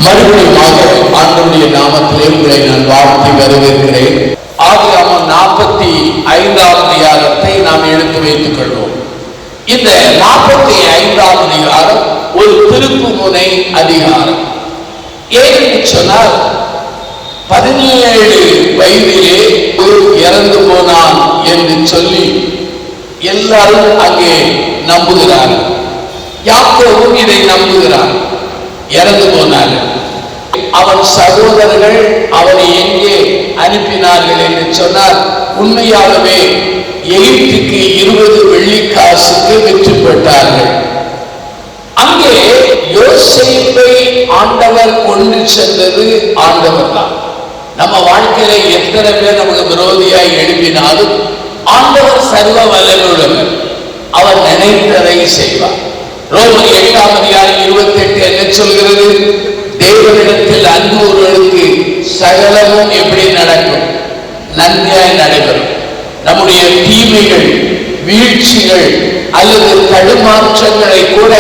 மறுபடியும் ஆண்டவருடைய நாமத்திலே உங்களை நான் வாழ்த்தி வரவேற்கிறேன். ஆதியாகமம் 45ஆம் அதிகாரத்தை நாம் எடுத்து வைத்துக் கொள்வோம். இந்த 45ஆம் அதிகாரம் ஒரு திருப்பு முனை அதிகாரம். ஏன்னு சொன்னால் 17 வயதிலே இறந்து போனான் என்று சொல்லி எல்லாரும் அங்கே நம்புகிறார்கள். யாக்கோபும் இதை நம்புகிறார். இறந்து போனார்கள். அவன் சகோதரர்கள் அவனை எங்கே அனுப்பினார்கள் என்று சொன்னால் உண்மையாகவே எகிப்துக்கு 20 வெள்ளிக்காசுக்கு விற்றுப்பட்டார்கள். அங்கே யோசேப்பை ஆண்டவர் கொண்டு சென்றது ஆண்டவர் தான். நம்ம வாழ்க்கையில எத்தனை பேர் நமக்கு விரோதியாய் எழுப்பினாலும் ஆண்டவர் சர்வ வல்லமையுள்ளவர். அவர் நினைத்ததை செய்வார். ரோமர் 8ஆம் அதிகாரம் 28 என்ன சொல்கிறது? தேவனிடத்தில் அன்புள்ளவர்களுக்கு சகலமும் எப்படி நடக்கும்? நன்மையாய் நடைபெறும். நம்முடைய தீமைகள், வீழ்ச்சிகள் அல்லது தடுமாற்றங்களை கூட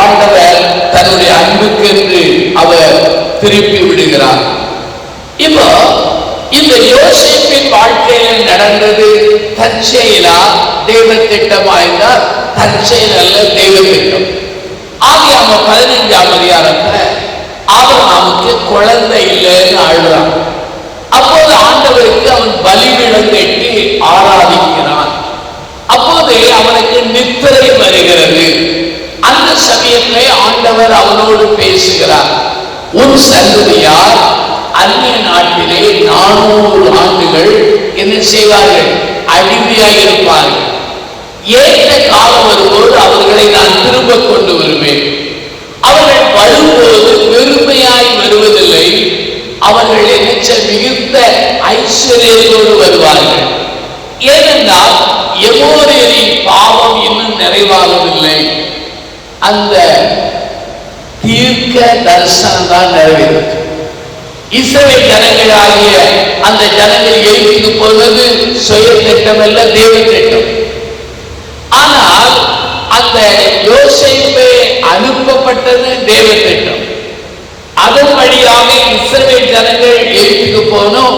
ஆண்டவர் தன்னுடைய அன்புக்கென்று அவர் திருப்பி விடுகிறார். இப்போ இந்த யோசேப்பின் வாழ்க்கையில் நடந்தது தற்செயலா தேவ திட்டமாயிருந்தால் தற்செயல் அல்ல, தேவ திட்டம். ஆதியாகமம் 15ஆம் அதிகாரத்துல ஆபிரகாமுக்கு குழந்தை இல்லைன்னு அழுறான். அப்போது ஆண்டவருக்கு அவன் பலிபீடம் கட்டி ஆராதிக்கிறான். அப்போது அவனுக்கு நித்திரை வருகிறது. அந்த சமயத்திலே ஆண்டவர் அவனோடு பேசுகிறார். உன் சந்ததியார் அந்நிய நாட்டிலே 400 ஆண்டுகள் என்ன செய்வார்கள்? அடிமையாக இருப்பார்கள். ஏற்ற காலம் வரும்போது அவர்களை நான் திரும்ப கொண்டு வருவேன். அவர்கள் வரும்போது பெருமையாய் வருவதில்லை. அவர்கள் என்ன மிகுந்த ஐஸ்வர்யத்தோடு வருவார்கள். ஏனென்றால் எமோரியரின் பாவம் இன்னும் நிறைவாகவில்லை. அந்த தீர்க்க தரிசனம் தான் நிறைவேறும். இஸ்ரவேல் ஜனங்களாகிய அந்த ஜனங்கள் எகிப்துக்கு போனது சுய திட்டம் அல்ல, தேவ திட்டம். ஆனால் அந்த யோசேப்பு அனுப்பப்பட்டது தேவ திட்டம். அதன் வழியாக இஸ்ரவேல் ஜனங்கள் எகிப்துக்கு போகணும்.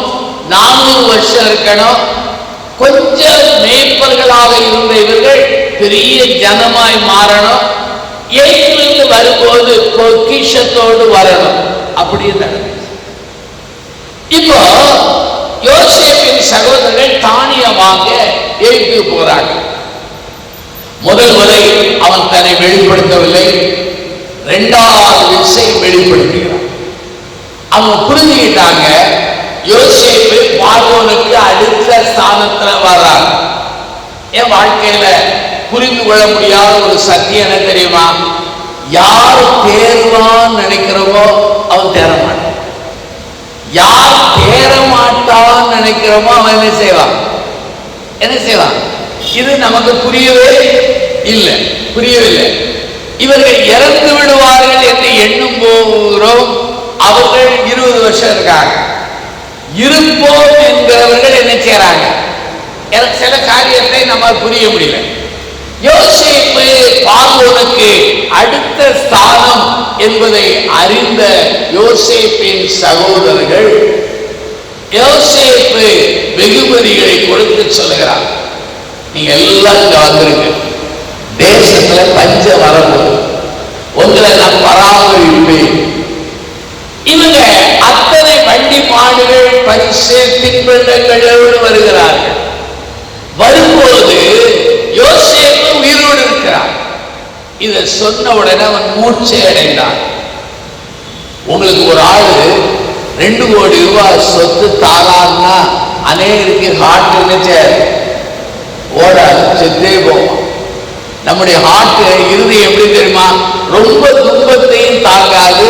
400 வருஷம் இருக்கணும். கொஞ்சம் மேய்ப்பர்களாக இருந்த இவர்கள் பெரிய ஜனமாய் மாறணும். எகிப்திலிருந்து வரும்போது பொக்கிஷத்தோடு வரணும். அப்படியே நடந்தது. இப்போ யோசேப்பின் சகோதரர்கள் தானியமாக எகிப்துக்கு போறாங்க. முதல் முறை அவன் தன்னை வெளிப்படுத்தவில்லை. 2வது விஷயம் வெளிப்படுத்துகிறான். அவங்க புரிஞ்சுக்கிட்டாங்க யோசேப்பு பார்வோனுக்கு அடுத்த ஸ்தானத்துல வர்றாங்க. என் வாழ்க்கையில புரிந்து கொள்ள முடியாத ஒரு சத்தியம் என்ன தெரியுமா? யார் தேர்வான்னு நினைக்கிறோமோ அவன் தேர மாட்டான். யார் தேர மாட்டான்னு நினைக்கிறோமோ அவன் என்ன செய்வான்? இது நமக்கு புரியவே இல்லை, புரியவில்லை. இவர்கள் இறந்து விடுவார்கள் என்று எண்ணும் போகிறோம். அவர்கள் 20 வருஷம் இருக்காங்க. இருப்போம் என்கிறவர்கள் என்ன செய்யறாங்க? சில காரியத்தை நம்ம புரிய முடியல. யோசேப்பு பார்வோனுக்கு அடுத்த ஸ்தானம் என்பதை அறிந்த யோசேப்பின் சகோதரர்கள் யோசேப்பு வெகுமதிகளை கொடுத்து சொல்லுகிறார். நீங்க எல்லாம் இங்க வந்துருங்க. தேசத்துல பஞ்சம் வரப்போகுது. உங்களை நான் பராமரிப்பேன். இவங்க அத்தனை வண்டி மாடுகள் பரிசு தின்பண்டங்களோடு வருகிறார்கள். வரும்போது யோசேப்பு உயிரோடு இருக்கிறார். இதை சொன்ன உடனே அவன் மூச்சை அடைந்தான். உங்களுக்கு ஒரு ஆளு 2 கோடி ரூபாய் சொத்து தாரான்னா அநேகருக்கு ஹார்ட் ஓடாது, செத்தே போகும். நம்முடைய ஹார்ட் இறுதி எப்படி தெரியுமா? ரொம்ப துன்பத்தையும் தாங்காது.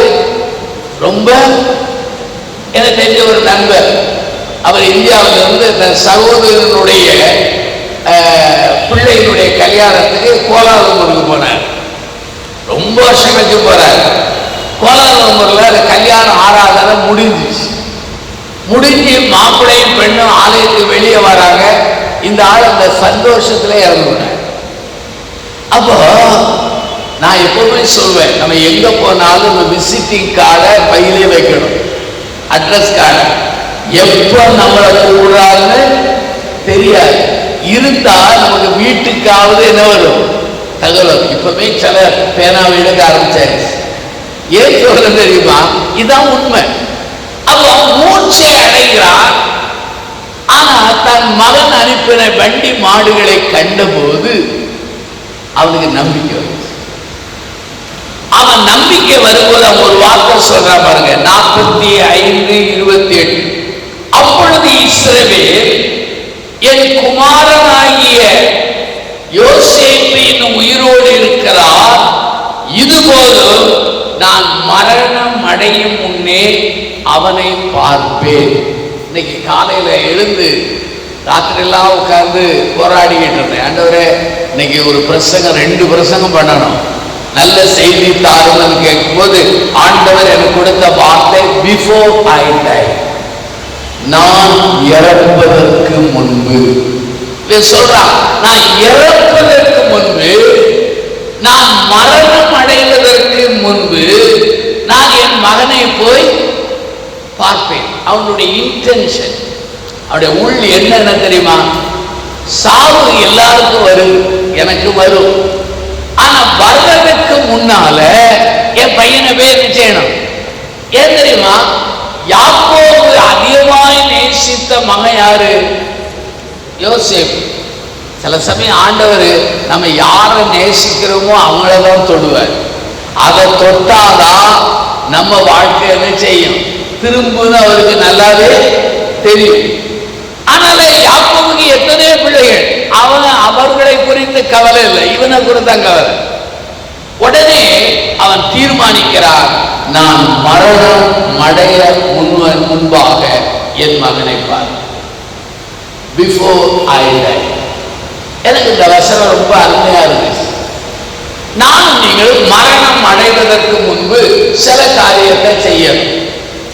ரொம்ப எனக்கு தெரிஞ்ச ஒரு நண்பர், அவர் இந்தியாவில் இருந்து தன் சகோதரனுடைய பிள்ளையினுடைய கல்யாணத்துக்கு கோலாலம்பூருக்கு போனார். ரொம்ப வருஷம் கழிச்சு போறார். கோலாலம்பூர்ல கல்யாண ஆராதனை முடிஞ்சிச்சு. முடிஞ்சு மாப்பிள்ளையும் பெண்ணும் ஆலயத்துக்கு வெளியே வராங்க. இந்த ஆள் அந்த சந்தோஷத்துல இறங்குறார். அப்போ நான் எப்பவுமே சொல்வேன், நம்ம எங்க போனாலும் நம்ம விசிட்டிங் கார்டை பையிலே வைக்கணும், அட்ரஸ் கார்டு. எப்ப நம்மளை கூடுறாருன்னு தெரியாது, இருந்தா நமக்கு வீட்டுக்காவது என்ன வரும் தகவல். இப்பவே சில பேனாவை எடுக்க ஆரம்பிச்சாச்சு. ஏன் சொல்றது தெரியுமா? இதான் உண்மை. அவன் மூச்சை அடைகிறான். ஆனா தன் மகன் அனுப்பின வண்டி மாடுகளை கண்டபோது அவனுக்கு நம்பிக்கை வருது. அவன் நம்பிக்கை வரும்போது அவன் ஒரு வார்த்தை சொல்றான் பாருங்க, 45:28. அப்பொழுது இஸ்ரவேல் என் குமாரனாகிய யோசேப்பு இன்னும் உயிரோடு இருக்கிறார், இதுபோதும் நான் மரணம் அடையும் முன்னே அவனை பார்ப்பேன். இன்னைக்கு காலையில எழுந்து ராத்திரி எல்லாம் உட்கார்ந்து போராடிக்கிட்டு இருந்தேன். ஆண்டவரே, இன்னைக்கு ஒரு பிரசங்கம் 2 பிரசங்கம் பண்ணணும், நல்ல செய்தி தாருன்னு கேட்கும் போது ஆண்டவர் எனக்கு கொடுத்த வார்த்தை, பிஃபோர் ஐ டை, நான் இறப்பதற்கு முன்பு சொல்றான். நான் இறப்பதற்கு முன்பு, நான் மரணம் அடைவதற்கு முன்பு நான் என் மகனை போய் பார்ப்பேன். அவனுடைய இன்டென்ஷன், அவருடைய உள் என்ன தெரியுமா? சாவு எல்லாருக்கும் வரும், எனக்கு வரும். ஆனா வர்றதுக்கு முன்னால என் பையனை பேர் செய்யணும். ஏன் தெரியுமா? யாக்கோபு அதிகமாய் நேசித்த மகன் யாரு? யோசேப்பு. சில சமயம் ஆண்டவர் நம்ம யாரை நேசிக்கிறோமோ அவங்களதான் தொடுவார். அதை தொட்டாதான் நம்ம வாழ்க்கை என்ன செய்யும், திரும்புன்னு அவருக்கு நல்லாவே தெரியும். அதனால யாக்கோபுக்கு எத்தனையோ பிள்ளைகள், அவர்களை குறித்து கவலை இல்லை, இவனை குறித்த கவலை. உடனே அவன் தீர்மானிக்கிறான், நான் மரணம் அடைய முன்பாக என் மகனை பார், பிஃபோர் ஐ டை. எனக்கு இந்த வசனம் ரொம்ப அருமையா இருந்துச்சு. நானும் நீங்கள் மரணம் அடைவதற்கு முன்பு சில காரியத்தை செய்யணும்.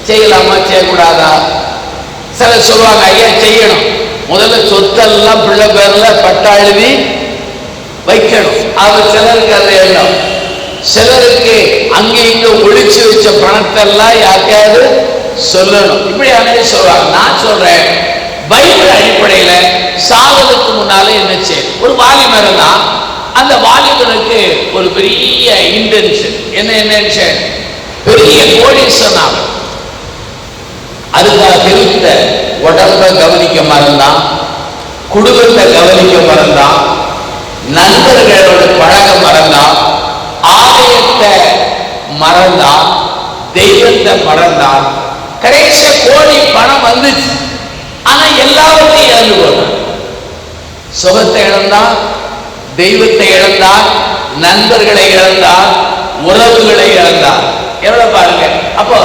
செய்யலாமா செய்யக்கூடாதா? சிலர் சொல்லுவாங்க, ஐயா செய்யணும், முதல்ல சொத்தெல்லாம் பிள்ளை பேர்ல பட்டா எழுதி வைக்கணும். அவர் சிலருக்கு அது எண்ணம், சிலருக்கு அங்கே இங்க ஒழிச்சு வச்ச பணத்தெல்லாம் யாருக்கையாவது சொல்லணும், இப்படி அனைத்து சொல்லுவாங்க. நான் சொல்றேன், பைபிள் அடிப்படையில சாவதுக்கு முன்னாலே என்ன செய்யும்? ஒரு வாலிபர் இருந்தான், அந்த வாலிபனுக்கு ஒரு பெரிய இன்டென்ஷன், என்ன பெரிய கோடீஸ்வரன் ஆகும். அதுக்காக இருந்த உடம்ப கவனிக்க மறந்தான், குடும்பத்தை கவனிக்க மறந்தான், நண்பர்களோட பழக மறந்தான், ஆலயத்தை மறந்தான், தெய்வத்தை மறந்தான். கடைசி கோடி பணம் வந்துச்சு, ஆனா எல்லாவற்றையும் இழந்து போனான். சுகத்தை இழந்தான், தெய்வத்தை இழந்தான், நண்பர்களை இழந்தான், உறவுகளை இழந்தான். எவ்வளவு பாருங்க. அப்போ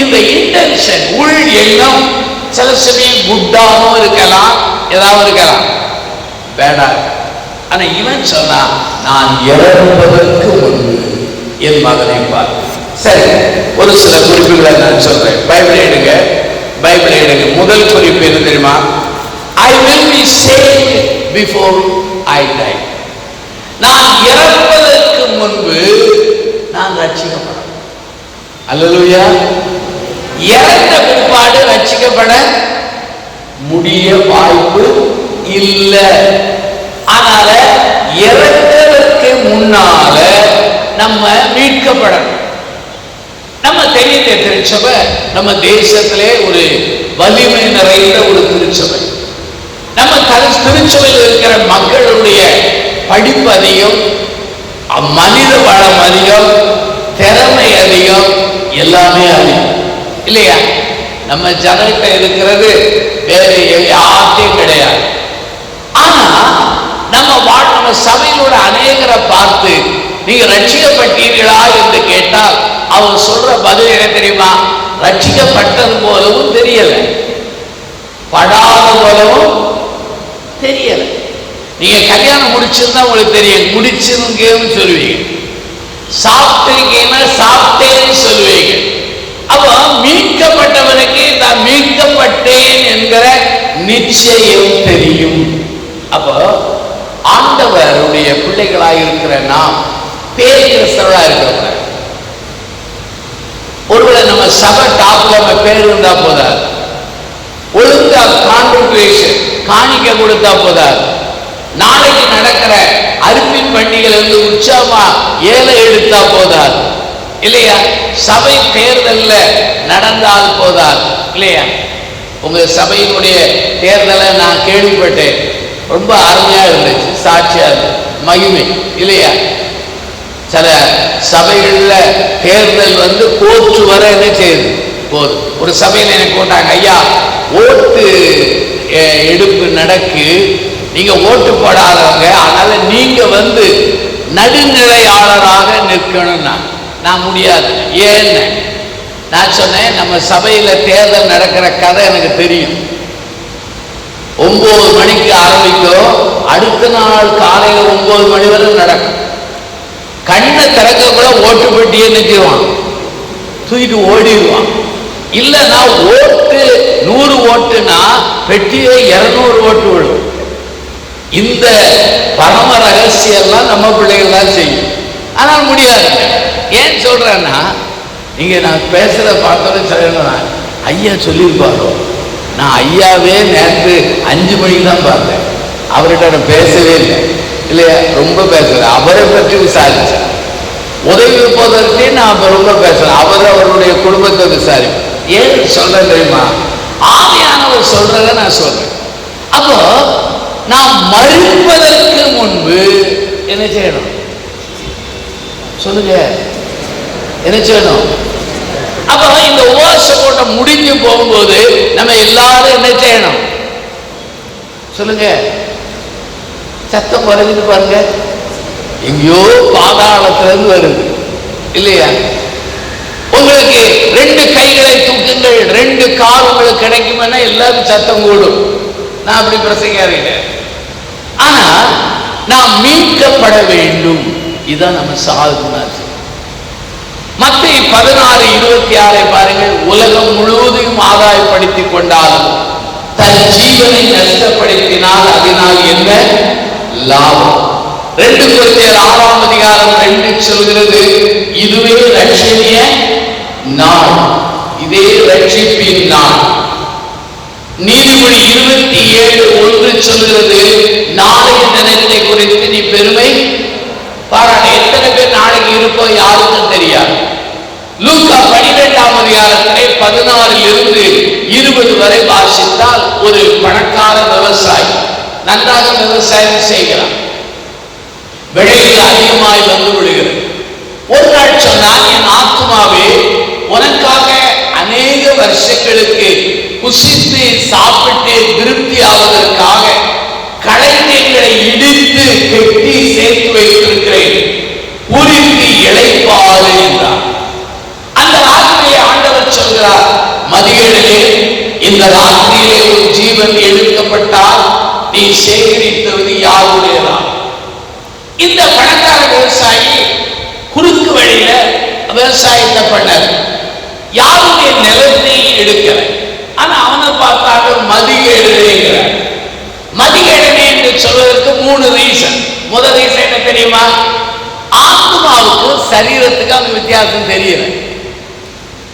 இந்த இன்டென்ஷன், உள் எண்ணம் சில சமயம் குட்டாவும் இருக்கலாம், ஏதாவது இருக்கலாம், வேண்டாம். ஆனா இவன் சொன்னா, நான் இறப்பதற்கு முன்பு என் மகனை பார். சரி, ஒரு சில குறிப்புகளை நான் சொல்றேன். பைபிள் எடுங்க, பைபிள் எடுங்க. முதல் குறிப்பு என்ன தெரியுமா? I will be saved before I die. நான் இறப்பதற்கு முன்பு நான் ரட்சிக்கப்பட. அல்லேலூயா. இறந்த பிற்பாடு ரட்சிக்கப்பட முடிய வாய்ப்பு இல்லை. அதனால இறந்ததற்கு முன்னால நம்ம மீட்கப்படணும். நம்ம தெரிய திருச்சபை நம்ம தேசத்திலே ஒரு வலிமை நிறைந்த ஒரு திருச்சபை. நம்ம திருச்சபையில் இருக்கிற மக்களுடைய படிப்பு அதிகம், மனித வளம் அதிகம், திறமை அதிகம், எல்லாமே அதிகம் இல்லையா? நம்ம ஜனகிட்ட இருக்கிறது வேற யார்ட்டையும் கிடையாது. ஆனா நம்ம சபையிலோட அநேகரை பார்த்து நீங்க ரட்சிக்கப்பட்டீர்களா என்று கேட்டால் அவர் சொல்ற பதில் என்ன தெரியுமா? ரட்சிக்கப்பட்டது போலவும் தெரியல, படாத போலவும் தெரியல. நீங்க கல்யாணம் முடிச்சிருந்தா உங்களுக்கு தெரியும், முடிச்சிருங்கன்னு சொல்லுவீங்க, சாப்பிட்டிருக்கீங்கன்னா சாப்பிட்டேன்னு சொல்லுவீங்க. அப்போ மீட்கப்பட்டவனுக்கு நான் மீட்கப்பட்டேன் என்கிற நிச்சயம் தெரியும். அப்போ ஆண்டவருடைய பிள்ளைகளாக இருக்கிற நாம் பேர் கிறிஸ்தவர்களா இருக்கக்கூடாது. ஒருவேளை நம்ம சபை டாப்ல நம்ம பேர் இருந்தா போதாது, ஒழுங்கா கான்ட்ரிபியூஷன் காணிக்க கொடுத்தா போதாது, நாளைக்கு நடக்கிற அர்ப்பின் பண்டிகையில இருந்து உற்சாகமா ஏழை எடுத்தா போதாது இல்லையா? சபை தேர்தல்ல நடந்தால் போதாது இல்லையா? உங்க சபையினுடைய தேர்தலை நான் கேள்விப்பட்டேன், ரொம்ப அருமையா இருந்துச்சு, சாட்சியா இருந்துச்சு, மகிமை இல்லையா? சில சபைகள்ல தேர்தல் கோர்ட்டு வர என்ன செய்யுது போகுது. ஒரு சபையில எனக்கு போட்டாங்க, ஐயா ஓட்டு எடுப்பு நடக்கு, நீங்க ஓட்டு போடாதவங்க, அதனால நீங்க நடுநிலையாளராக நிற்கணும்னா. நான் முடியாது. ஏன்னு நான் சொன்னேன், நம்ம சபையில தேர்தல் நடக்கிற கதை எனக்கு தெரியும். 9 மணிக்கு ஆரம்பிக்கும், அடுத்த நாள் காலையில 9 மணி வரை நடக்கும். கண்ணை திறக்க கூட ஓட்டு பெட்டியே நிற்கிறான், தூக்கிட்டு ஓடிடுவான். இல்லைன்னா ஓட்டு 100 ஓட்டுனா பெட்டியே 200 ஓட்டு விடும். இந்த பரம ரகசியம்லாம் நம்ம பிள்ளைகள் தான் செய்யும். ஆனால் முடியாது. ஏன் சொல்றேன்னா, நீங்க நான் பேசுற பார்த்தோன்னு சொல்லணும், ஐயா சொல்லியிருப்பாரோ, நான் ஐயாவே நேற்று 5 மணிக்கு தான் பார்த்தேன், அவர்கிட்ட நான் பேசவே இல்லை இல்லையா? ரொம்ப பேசுறேன், அவரை பற்றி விசாரிச்சேன். உதவி இருப்பதற்கு நான் ரொம்ப பேசுறேன், அவருடைய குடும்பத்தை விசாரிப்பேன். ஏன் சொல்ற தெரியுமா? ஆவியானவர் சொல்றத நான் சொல்றேன். அப்போ நாம் மறுப்பதற்கு முன்பு என்ன செய்யணும் சொல்லுங்க, என்ன செய்யணும்? அப்போ இந்த உபவாச கூட்டம் முடிஞ்சு போகும்போது நம்ம எல்லாரும் என்ன செய்யணும் சொல்லுங்க? சத்தம் குறைஞ்சிட்டு பாருங்க, எங்கேயோ பாதாளத்திலிருந்து வருது இல்லையா? உங்களுக்கு 2 கைகளை தூக்குங்கள், 2 கால் உங்களுக்கு கிடைக்கும்னா எல்லாரும் சத்தம் கூடும். நான் அப்படி பிரசங்காரீங்க. ஆனா நாம் மீட்கப்பட வேண்டும், இதுதான் நம்ம சாகுனார். மத்தேயு 16:26 பாருங்கள். உலகம் முழுவதையும் ஆதாயப்படுத்திக் கொண்டாலும் தன் ஜீவனை நஷ்டப்படுத்தினால் அதனால் என்ன லாபம்? 2 கொரிந்தியர் 6:2 சொல்கிறது, இதுவே ரட்சணிய நாள், இதே ரட்சிப்பின் நாள். நீதிமொழி 27:1 சொல்கிறது, நாளைய தினத்தை குறித்து நீ பெருமை பாராட்ட. எத்தனை பேர் நாளைக்கு இருப்போம் யாருக்கும் தெரியாது. லூக்கா 12:14 16 20 வரை வாசித்தால் ஒரு பணக்கார விவசாயி நன்றாக விவசாயம் செய்கிறார். விளைவு அதிகமாய் வந்து விடுகிறது. ஒரு நாள் சொன்னால், என் ஆத்துமாவே உனக்காக அநேக வருஷங்களுக்கு புசித்து சாப்பிட்டு திருப்தி ஆவதற்காக களைஞர்களை இடித்து கெட்டி சேர்த்து வைத்திருக்கிறேன், புரிந்து இளைப்பாறு என்றார். அந்த ராத்திரியை ஆண்டவர் சொல்கிறார், மதியழகே, இந்த ராத்திரியிலே ஒரு ஜீவன் எடுக்கப்பட்டால் நீ சேகரித்தது யாருடையதான்? இந்த பணக்கார விவசாயி குறுக்கு வழியில விவசாயத்தை பண்ணார், யாருடைய நிலத்தையும் எடுக்கல. ஆனா அவனை பார்த்தாங்க மதியேடுகிறார். மதியேடனே என்று சொல்வதற்கு 3 ரீசன். முதல் ரீசன் என்ன தெரியுமா? ஆத்மாவுக்கு சரீரத்துக்கு அந்த வித்தியாசம் தெரியல.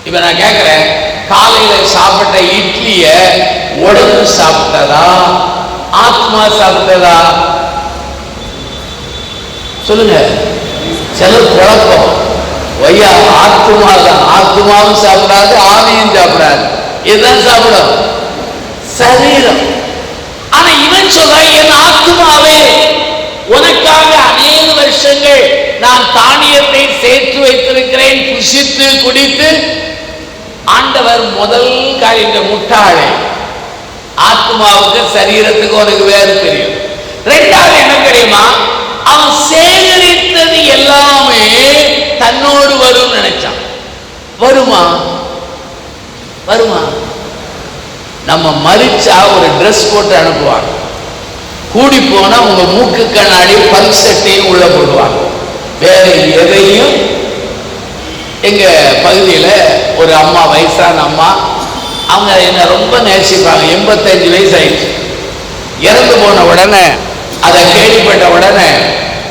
இப்ப நான் கேட்கிறேன், காலையில சாப்பிட்ட இட்லிய உடம்பு சாப்பிட்டதா ஆத்மா சாப்பிட்டதா சொல்லுங்க. சிலர் குழப்பம், வையா ஆத்மா தான், ஆத்மாவும் சாப்பிடாது ஆவியும் சாப்பிடாது, இதுதான் சாப்பிடும் சரீரம். ஆனா இவன் சொல்ற, என் ஆத்மாவே உனக்காக அநேக வருஷங்கள் நான் தானியத்தை சேர்த்து வைத்திருக்கிறேன், புசித்து குடித்து. ஆண்டவர் முதல் காரியம், முட்டாளே, ஆத்மாவுக்கு சரீரத்துக்கு உனக்கு வேறு தெரியும். 2வது என்ன தெரியுமா? அவன் சேகரித்தது எல்லாமே தன்னோடு வரும் நினைச்சான். வருமா? வருமா? நம்ம மரிச்சா ஒரு ட்ரெஸ் போட்டு அனுப்புவாங்க, கூடி போனா உங்க மூக்கு கண்ணாடி பல் சட்டையும் உள்ள போடுவாங்க, வேற எதையும். எங்க பகுதியில ஒரு அம்மா, வயசான அம்மா, அவங்க என்ன ரொம்ப நேசிப்பாங்க. 85 வயசு ஆயிடுச்சு. இறந்து போன உடனே, அதை கேள்விப்பட்ட உடனே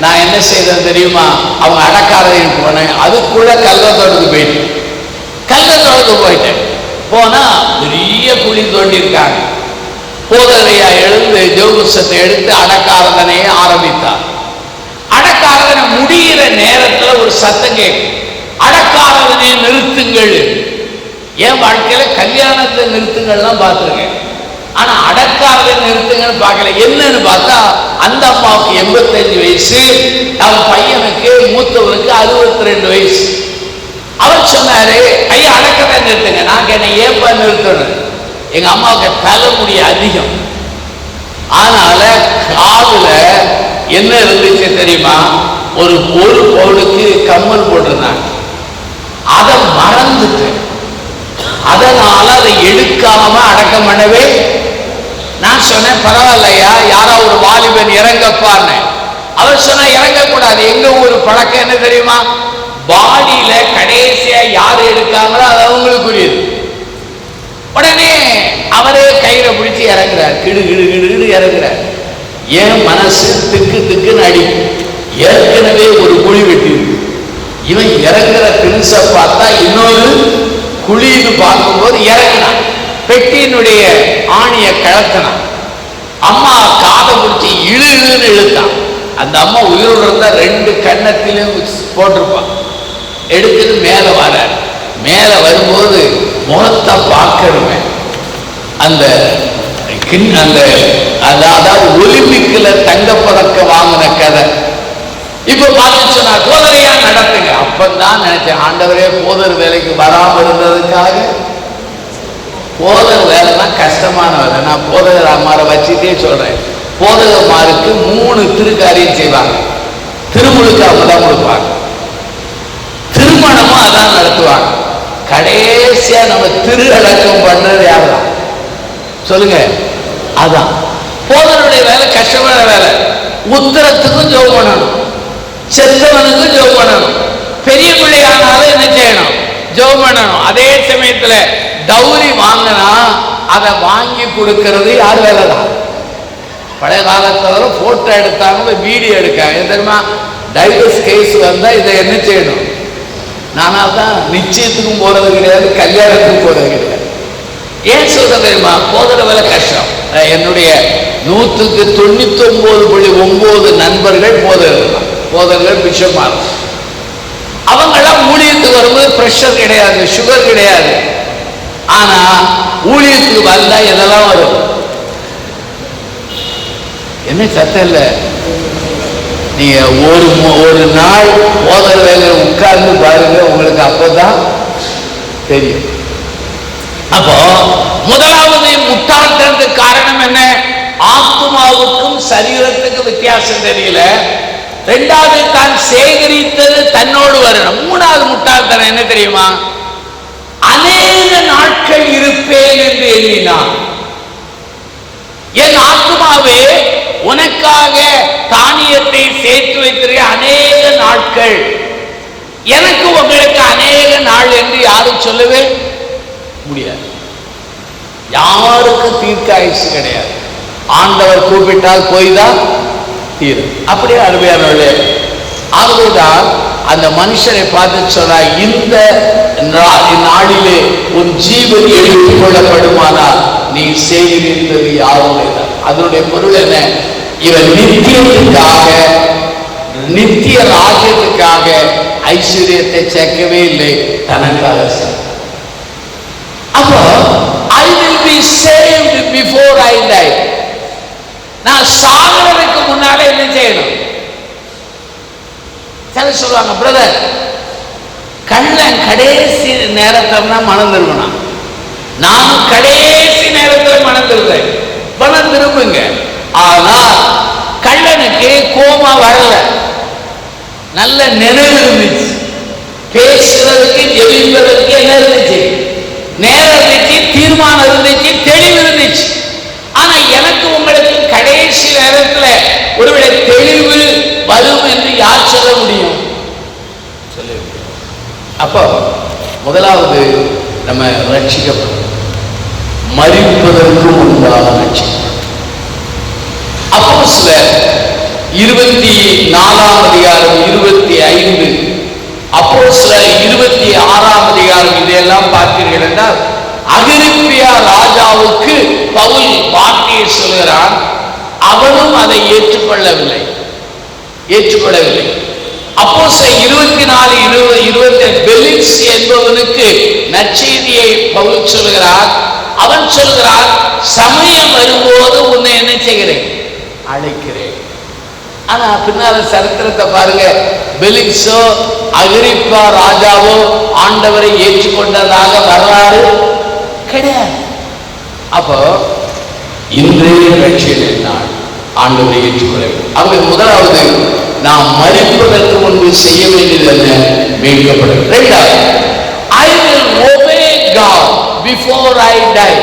நான் என்ன செய்தேன் தெரியுமா? அவங்க அடக்காரதையும் போனேன், அதுக்குள்ள கள்ளத்தோடுக்கு போயிட்டேன். கள்ளத்தோடுக்கு போயிட்டேன். போனா பெரிய குழி தோண்டியிருக்காங்க. போதரையா எழுந்து ஜோபுஷத்தை எடுத்து அடக்காரதனையே ஆரம்பித்தார். அடக்காரதனை முடிகிற நேரத்தில் ஒரு சத்தம் கேட்கும், அடக்காரதனை நிறுத்துங்கள். என் வாழ்க்கையில கல்யாணத்தை நிறுத்துங்கள்லாம் பார்த்துருக்கேன், ஆனா அடக்காரதனை நிறுத்துங்கன்னு பார்க்கல. என்னன்னு பார்த்தா அந்த அம்மாவுக்கு 85 வயசு, அவன் பையனுக்கு மூத்தவனுக்கு 62 வயசு. அவர் சொன்னாரு, ஐயா அடக்கத்தை நிறுத்துங்க. நான் கேட்டேன், ஏன்பா நிறுத்தணும்? எங்க அம்மாவுக்கு தலைமுடி அதிகம், அதனால காதுல என்ன இருந்துச்சு தெரியுமா? ஒரு பவுனுக்கு கம்மல் போட்டிருந்தாங்க, அதை மறந்துட்டு அதனால அதை எடுக்காம அடக்கம் பண்ணவே. நான் சொன்னேன், பரவாயில்லையா, யாரோ ஒரு வாலிபன் இறங்கப்பான்னு. அவர் சொன்னா இறங்கக்கூடாது, எங்க ஊர் பழக்கம் என்ன தெரியுமா? பாடியில கடைசியா யாரு எடுக்காங்களோ அது அவங்களுக்குரியது. உடனே அவரே கயிறை பிடிச்சி இறங்குறார், கிடு கிடு கிடு கிடு இறங்குறார். ஏன் மனசு திக்கு திக்குன்னு அடிக்கும், ஏற்கனவே ஒரு குழி வெட்டி, இவன் இறங்குற திணுச பார்த்தா இன்னொரு குழின்னு பார்க்கும்போது இறங்கினான். பெட்டியினுடைய ஆணியை கழத்தினான். அம்மா காதை பிடிச்சி இழுன்னு இழுத்தான். அந்த அம்மா உயிரோடு இருந்தா 2 கன்னத்திலும் போட்டிருப்பான். எடுத்துட்டு மேல வர, மேல வரும்போது முகத்தை பார்க்கணுமே. அந்த அதாவது ஒலிம்பிக்ல தங்கப்பதக்கம் வாங்கின கதை இப்ப பார்த்து சொன்னா, போதரையா நடத்துங்க. அப்பந்தான் நினைச்சேன், ஆண்டவரே போதர் வேலைக்கு வராம இருந்ததுக்காக. போதர் வேலைலாம் கஷ்டமான வேலை. நான் போதகர் அம்மாரை வச்சுட்டே சொல்றேன், போதகமாருக்கு 3 திருக்காரியம் செய்வாங்க. திருமுழுக்கு அவங்க தான் கொடுப்பாங்க, திருமணமும் அதான் நடத்துவாங்க. கடைசியா நம்ம திரு அடக்கம் பண்றது யாருதான் சொல்லுங்க? அதான் போதனுடைய வேலை. கஷ்டமான வேலை. உத்தரத்துக்கும் ஜெபம் பண்ணணும், செத்தவனுக்கும் ஜெபம் பண்ணணும், பெரிய பிள்ளையானாலும் என்ன செய்யணும்? ஜெபம் பண்ணணும். அதே சமயத்துல டவுரி வாங்கினா அதை வாங்கி கொடுக்கறது யார் வேலை தான்? பழைய காலத்துல போட்டோ எடுத்தாங்க, வீடியோ எடுக்காங்க தெரியுமா? டைவர்ஸ் கேஸ் வந்தா இதை என்ன செய்யணும்? நானா தான் நிச்சயத்துக்கும் போறது கிடையாது, கல்யாணத்துக்கும் போறது கிடையாது. ஏன் சொல்ற தெரியுமா? போதற வேலை கஷ்டம். என்னுடைய 199.9 நண்பர்கள் போதர்கள் பிஷப்மார். அவங்கெல்லாம் ஊழியத்துக்கு வரும்போது பிரஷர் கிடையாது, சுகர் கிடையாது. ஆனா ஊழியத்துக்கு வந்தா எதெல்லாம் வரும்? என்ன சத்தம் இல்லை? நீங்க ஒரு நாள் போதர் வேலை உட்கார்ந்து பாருங்க, உங்களுக்கு அப்பதான் தெரியும். அப்போ முதலாவது முட்டாள்தனத்துக்கு காரணம் என்ன? ஆத்மாவுக்கும் சரீரத்துக்கும் வித்தியாசம் தெரியல. 2வது தான் சேகரித்தது தன்னோடு வரணும். 3வது முட்டாள்தனம் என்ன தெரியுமா? அநேக நாட்கள் இருப்பேன் என்று எண்ணினான். என் ஆத்மாவே, உனக்காக தானியத்தை சேர்த்து வைத்திருக்க அநேக நாட்கள், எனக்கு உங்களுக்கு அநேக நாள் என்று யாரும் சொல்லவே முடியாது. யாருக்கும் தீர்க்க ஆயுசு கிடையாது. ஆண்டவர் கூப்பிட்டால் போய் தான் தீரும். அப்படியே அருமையானவர்களே, ஆகவேதான் அந்த மனுஷனை பார்த்து சொல்றா, இந்த நாளிலே உன் ஜீவன் எடுத்துக் கொள்ளப்படுமானால் நீ செய்திருந்தது யாரும் இல்லை. அதனுடைய பொருள் என்ன? இவன் நித்தியத்துக்காக, நித்திய ராஜ்யத்துக்காக ஐஸ்வர்யத்தை சேர்க்கவே இல்லை, தனக்காக. அப்போ I will be saved before I die. நான் சாகிறதுக்கு முன்னாலே என்ன செய்யணும்? சில சொல்லுவாங்க, பிரதர் கள்ளன் கடைசி நேரத்தை மனம் திரும்பினான். நானும் கடைசி நேரத்தில் மனம் திரும்புறேன். மனம் திரும்புங்க. ஆனால் கள்ளனுக்கு கோமா வரல, நல்ல நினைவு இருந்துச்சு, பேசுறதுக்கு ஜெபிப்பதற்கு என்ன இருந்துச்சு? நேரம் இருந்துச்சு, தீர்மானம் இருந்துச்சு, தெளிவு இருந்துச்சு. ஆனா எனக்கு உங்களுக்கு கடைசி நேரத்துல ஒருவேளை தெளிவு வரும் என்று யார் சொல்ல முடியும்? சொல்ல முடியும். அப்போ முதலாவது நம்ம ரட்சிக்கப்படும், மரிப்பதற்கு முன்பாக ரட்சிக்கப்படும். அப்போஸ்தலர் 24 அப்போஸ்தலர் 26ஆம் அதிகாரம் இதையெல்லாம் பார்த்தீர்கள் என்றால் அகிரிப்பியா ராஜாவுக்கு பவுல் வார்த்தையை சொல்கிறான். அவனும் அதை ஏற்றுக்கொள்ளவில்லை. அப்போஸ்தலர் 24:20 பெலிக்ஸ் என்பவனுக்கு நற்செய்தியை பவுல் சொல்கிறார். அவன் சொல்கிறான், சமயம் வரும்போது உன்னை என்ன செய்கிறேன், அழைக்கிறேன். ஆனா பின்னால சரித்திரத்தை பாருங்க, பெலிக்ஸோ அகிரிப்பா ராஜாவோ ஆண்டவரை ஏற்றுக்கொண்டதாக வரலாறு கிடையாது. அப்போ இன்றைய ரட்சியல் நாள் ஆண்டவரை ஏற்றுக்கொள்ள. அவங்க முதலாவது நாம் மரிப்பதற்கு முன்பு செய்ய வேண்டியது என்ன, மீட்கப்படும். இரண்டாவது, I will obey God before I die.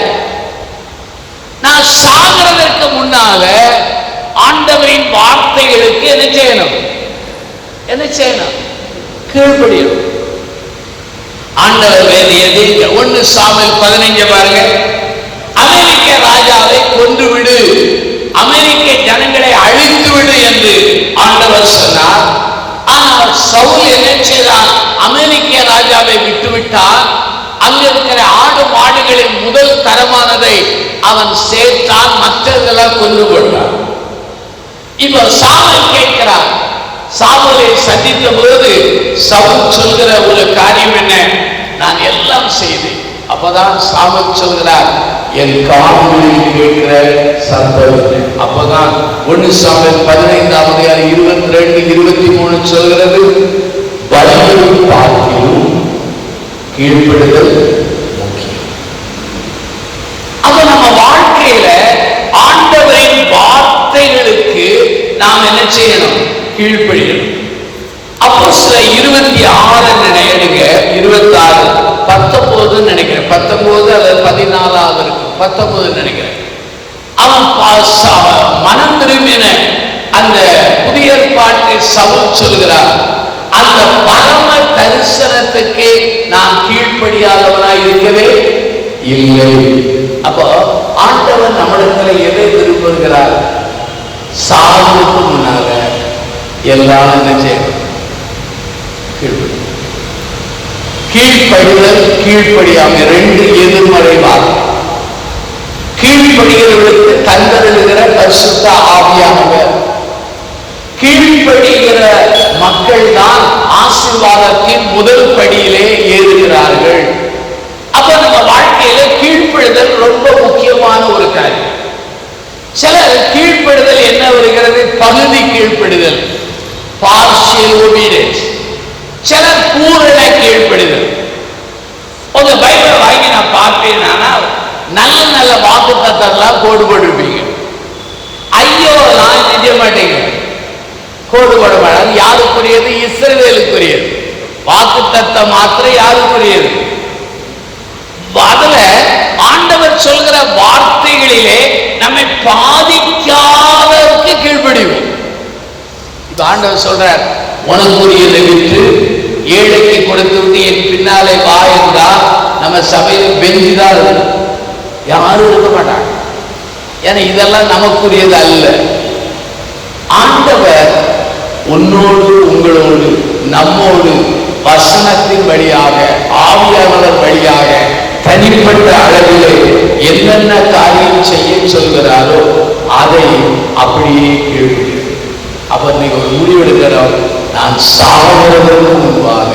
நான் சாகிறதற்கு முன்னால ஆண்டவரின் வார்த்தைகளுக்கு என்ன செய்யணும், கீழ்ப்படியணும். ஆண்டவர் வேறு எது 1 சாமுவேல் 15 பாருங்க. அமெரிக்க ராஜாவை கொன்று விடு, அமெரிக்க ஜனங்களை அழித்து விடு என்று ஆண்டவர் சொன்னார். ஆனால் சவுல் என்ன செய்தான், அமெரிக்க ராஜாவை விட்டுவிட்டான். அங்க இருக்கிற ஆடு மாடுகளின் முதல் தரமானதை அவன் சேர்த்தான், மற்றதெல்லாம் கொண்டு கொண்டான். இப்ப சாமுவேல் கேட்கிறார். சாமுவேலை சந்தித்த போது சவுல் சொல்கிற ஒரு காரியம் என்ன, நான் எல்லாம் செய்தேன். அப்பதான் சாமுவேல் சொல்கிறார், என் காதுகளில் கேட்கிற சத்தம். அப்பதான் 1 சாமுவேல் 15ஆம் அதிகாரம் 22-23 சொல்கிறது, பலியை பார்க்கிலும் கீழ்ப்படுதல் முக்கியம். அப்ப நம்ம வாழ்க்கையில ஆண்டவரின் வார்த்தைகளுக்கு நாம் என்ன செய்யணும், கீழ்ப்படியணும். அப்போஸ்தலர் 26 நினைங்க, 26 19 நினைக்கிறேன், 19 அல்லது 14 இருக்கு, 19 நினைக்கிறேன். அவன் மனம் திரும்பின அந்த புதிய ஏற்பாட்டு சவுல் சொல்கிறார், அந்த பரம தரிசனத்துக்கு நான் கீழ்ப்படியாதவனாய் இருக்கவே இல்லை. அப்போ ஆண்டவர் நம்மிடத்துல எதை விரும்புகிறார், சாவுக்கு முன்னால எல்லாம் என்ன செய்யணும், கீழ்ப்படிதல் கீழ்ப்படியாமை 2 எதிர்மறை வார்த்தை. கீழ்ப்படுகிறவர்களுக்கு தந்தருகிற பரிசுத்த ஆவியானவர். கீழ்ப்படுகிற மக்கள் தான் ஆசீர்வாதத்தின் முதல் படியிலே ஏறுகிறார்கள். அப்ப நம்ம வாழ்க்கையில கீழ்ப்படுதல் ரொம்ப முக்கியமான ஒரு காரியம். சிலர் கீழ்ப்படுதல் என்ன வருகிறது, பகுதி கீழ்ப்படுதல், பார்ஷியல் ஒபீடியன்ஸ். சிலர் பூரண கீழ்ப்படுதல். உங்க பைபிளை வாங்கி நான் பார்த்தேன்னா நல்ல நல்ல வாக்குத்தத்தம்லாம் கோடு போட்டிருப்பீங்க. ஐயோ நான் நிஜ மாட்டேங்க, கோடு போட மாட்டாது. யாருக்குரியது, இஸ்ரவேலுக்குரியது. வாக்குத்தத்தம் மாத்திரம் யாருக்குரியது. அதுல ஆண்டவர் சொல்கிற வார்த்தைகளிலே நம்மை பாதிக்காதவருக்கு கீழ்ப்படிவோம். இப்ப ஆண்டவர் சொல்றார், உனக்குரியதை விட்டு ஏழைக்கு கொடுத்து விட்டு என் பின்னாலே வா என்றால் நம்ம சபையில் பெஞ்சுதான் இருக்கும், யாரும் இருக்க மாட்டாங்க. ஏன்னா இதெல்லாம் நமக்குரியது அல்ல. ஆண்டவர் உன்னோடு, உங்களோடு, நம்மோடு வசனத்தின் வழியாக, ஆவியானவர் வழியாக தனிப்பட்ட அளவிலே என்னென்ன காரியம் செய்ய சொல்கிறாரோ அதை அப்படியே கேள்வி. அப்ப நீங்க ஒரு முடிவெடுக்கிறோம், நான் சாகிறதற்கு முன்பாக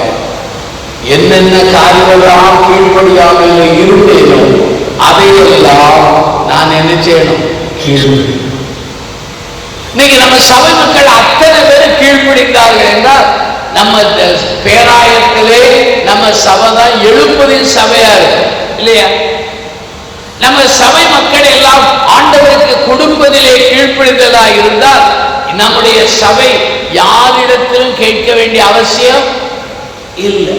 என்னென்ன காரியங்களாம் கீழ்ப்படியாமல் இருந்தேனோ அதையெல்லாம் நான் என்ன செய்யணும், கீழ்ப்படி. இன்னைக்கு நம்ம சபை மக்கள் அத்தனை பேர் கீழ்ப்படிந்தார்கள் என்றால் நம்ம பேராயத்திலே நம்ம சபை தான் எழுப்பதின் சபையா இருக்கு இல்லையா? நம்ம சபை மக்கள் எல்லாம் ஆண்டவருக்கு கொடுப்பதிலே கீழ்ப்படிந்ததா இருந்தால் நம்முடைய சபை யாரிடத்திலும் கேட்க வேண்டிய அவசியம் இல்லை.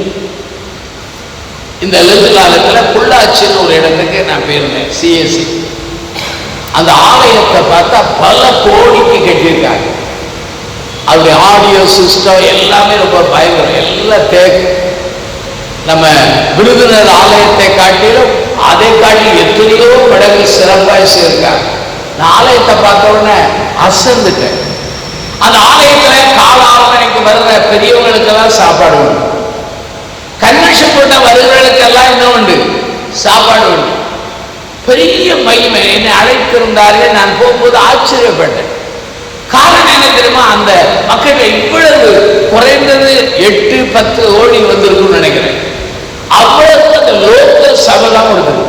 இந்த எழுத்து காலத்துல பொள்ளாச்சின்னு ஒரு இடத்துக்கு நான் போயிருந்தேன், சிஎஸ்சி. அந்த ஆலயத்தை பார்த்தா பல கோடிக்கு கட்டியிருக்காங்க. அவருடைய ஆடியோ சிஸ்டம் எல்லாமே ரொம்ப பயங்கரம், எல்லாம் தேக்கு. நம்ம விருதுநர் ஆலயத்தை காட்டிலும் அதை காட்டி எத்தனையோ மடங்கு சிறப்பாக செய்திருக்காங்க. நான் ஆலயத்தை பார்த்த உடனே அசந்துட்டேன். அந்த ஆலயத்துல கால ஆராதனைக்கு வர்ற பெரியவங்களுக்கெல்லாம் சாப்பாடு உண்டு. கன்வென்ஷன் போட்ட வருகிறவர்களுக்கெல்லாம் என்ன உண்டு? சாப்பாடு உண்டு. பெரிய மகிமை. என்னை அழைத்திருந்தார்கள். நான் போகும்போது ஆச்சரியப்பட்டேன். காரணம் என்ன தெரியுமா? அந்த மக்கள் இவ்வளவு குறைந்தது 8-10 கோடி வந்திருக்கும் நினைக்கிறேன். அவ்வளவு அந்த லோக்கல் சபை தான் கொடுக்குது.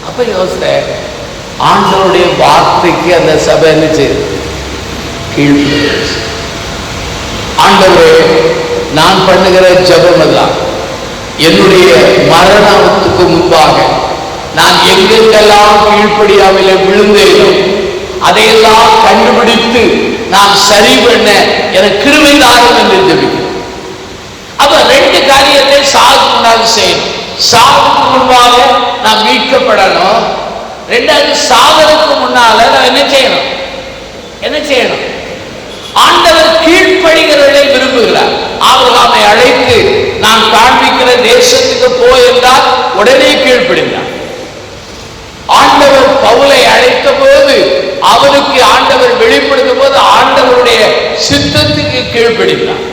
அப்ப யோசித்த ஆண்டவருடைய வார்த்தைக்கு அந்த சபை என்ன செய்யுது? கீழ்ப்படியுது. ஆண்டவரே, நான் பண்ணுகிற ஜெபம் எல்லாம் என்னுடைய மரணத்துக்கு முன்பாக நான் எங்கெங்கெல்லாம் கீழ்ப்படியாமலே விழுந்தேனோ அதையெல்லாம் கண்டுபிடித்து நான் சரி பண்ண எனக்கு கிருபை தாரும் என்று ஜெபிக்கிறேன். அப்ப 2 காரியத்தை சாவுக்கு முன்னால் செய்யணும். சாவுக்கு முன்பாக நான் மீட்கப்படணும். 2வது, சாவதற்கு முன்னால நான் என்ன செய்யணும்? என்ன செய்யணும்? ஆண்டவர் கீழ்ப்படிகிறவர்களை விரும்புகிறார். ஆபிரகாமை அழைத்து நான் காண்பிக்கிற தேசத்துக்கு போ என்றால் உடனே கீழ்ப்படிந்தார். ஆண்டவர் பவுலை அழைத்த போது அவனுக்கு ஆண்டவர் வெளிப்படுத்தும் போது ஆண்டவருடைய சித்தத்துக்கு கீழ்ப்படிந்தார்.